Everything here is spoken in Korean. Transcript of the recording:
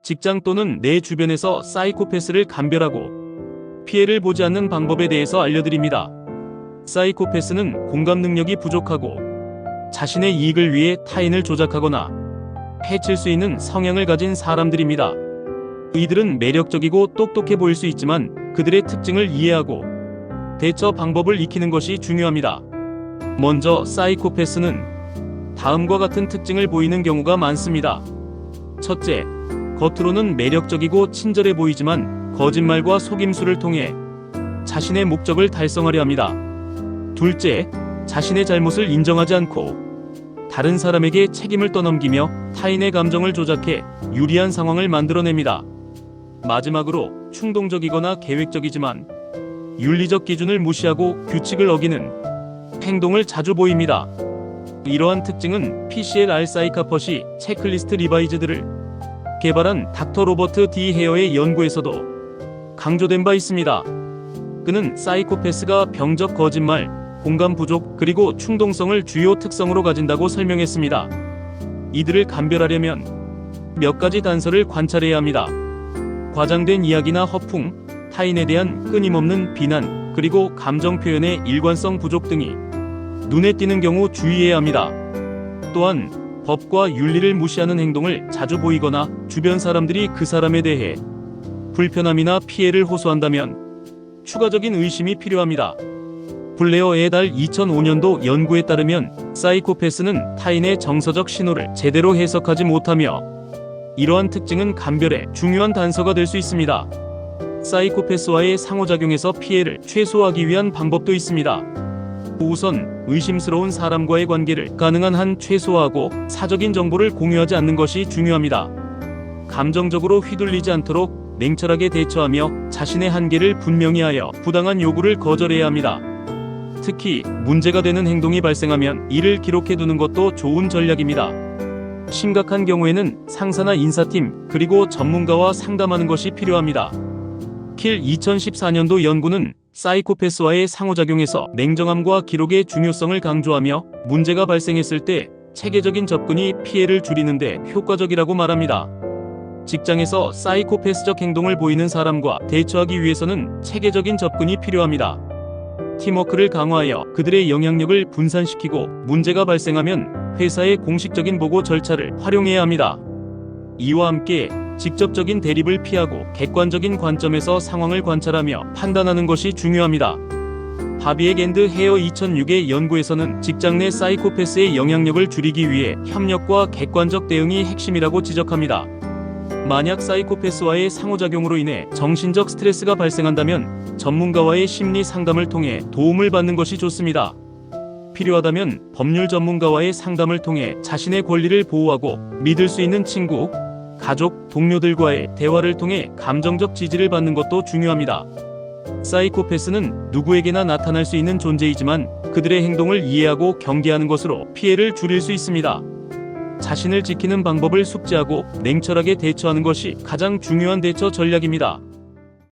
직장 또는 내 주변에서 사이코패스를 감별하고 피해를 보지 않는 방법에 대해서 알려드립니다. 사이코패스는 공감 능력이 부족하고 자신의 이익을 위해 타인을 조작하거나 해칠 수 있는 성향을 가진 사람들입니다. 이들은 매력적이고 똑똑해 보일 수 있지만 그들의 특징을 이해하고 대처 방법을 익히는 것이 중요합니다. 먼저 사이코패스는 다음과 같은 특징을 보이는 경우가 많습니다. 첫째, 겉으로는 매력적이고 친절해 보이지만 거짓말과 속임수를 통해 자신의 목적을 달성하려 합니다. 둘째, 자신의 잘못을 인정하지 않고 다른 사람에게 책임을 떠넘기며 타인의 감정을 조작해 유리한 상황을 만들어냅니다. 마지막으로 충동적이거나 계획적이지만 윤리적 기준을 무시하고 규칙을 어기는 행동을 자주 보입니다. 이러한 특징은 PCLR 사이카퍼시 체크리스트 리바이즈드를 개발한 닥터 로버트 D 헤어의 연구에서도 강조된 바 있습니다. 그는 사이코패스가 병적 거짓말, 공감 부족, 그리고 충동성을 주요 특성으로 가진다고 설명했습니다. 이들을 감별하려면 몇 가지 단서를 관찰해야 합니다. 과장된 이야기나 허풍, 타인에 대한 끊임없는 비난, 그리고 감정 표현의 일관성 부족 등이 눈에 띄는 경우 주의해야 합니다. 또한 법과 윤리를 무시하는 행동을 자주 보이거나 주변 사람들이 그 사람에 대해 불편함이나 피해를 호소한다면 추가적인 의심이 필요합니다. 블레어 et al. 2005년도 연구에 따르면 사이코패스는 타인의 정서적 신호를 제대로 해석하지 못하며 이러한 특징은 감별의 중요한 단서가 될 수 있습니다. 사이코패스와의 상호작용에서 피해를 최소화하기 위한 방법도 있습니다. 우선 의심스러운 사람과의 관계를 가능한 한 최소화하고 사적인 정보를 공유하지 않는 것이 중요합니다. 감정적으로 휘둘리지 않도록 냉철하게 대처하며 자신의 한계를 분명히 하여 부당한 요구를 거절해야 합니다. 특히 문제가 되는 행동이 발생하면 이를 기록해두는 것도 좋은 전략입니다. 심각한 경우에는 상사나 인사팀 그리고 전문가와 상담하는 것이 필요합니다. 킬 2014년도 연구는 사이코패스와의 상호작용에서 냉정함과 기록의 중요성을 강조하며 문제가 발생했을 때 체계적인 접근이 피해를 줄이는 데 효과적이라고 말합니다. 직장에서 사이코패스적 행동을 보이는 사람과 대처하기 위해서는 체계적인 접근이 필요합니다. 팀워크를 강화하여 그들의 영향력을 분산시키고 문제가 발생하면 회사의 공식적인 보고 절차를 활용해야 합니다. 이와 함께 직접적인 대립을 피하고 객관적인 관점에서 상황을 관찰하며 판단하는 것이 중요합니다. 바비액 앤드 헤어 2006의 연구에서는 직장 내 사이코패스의 영향력을 줄이기 위해 협력과 객관적 대응이 핵심이라고 지적합니다. 만약 사이코패스와의 상호작용으로 인해 정신적 스트레스가 발생한다면 전문가와의 심리 상담을 통해 도움을 받는 것이 좋습니다. 필요하다면 법률 전문가와의 상담을 통해 자신의 권리를 보호하고 믿을 수 있는 친구, 가족, 동료들과의 대화를 통해 감정적 지지를 받는 것도 중요합니다. 사이코패스는 누구에게나 나타날 수 있는 존재이지만 그들의 행동을 이해하고 경계하는 것으로 피해를 줄일 수 있습니다. 자신을 지키는 방법을 숙지하고 냉철하게 대처하는 것이 가장 중요한 대처 전략입니다.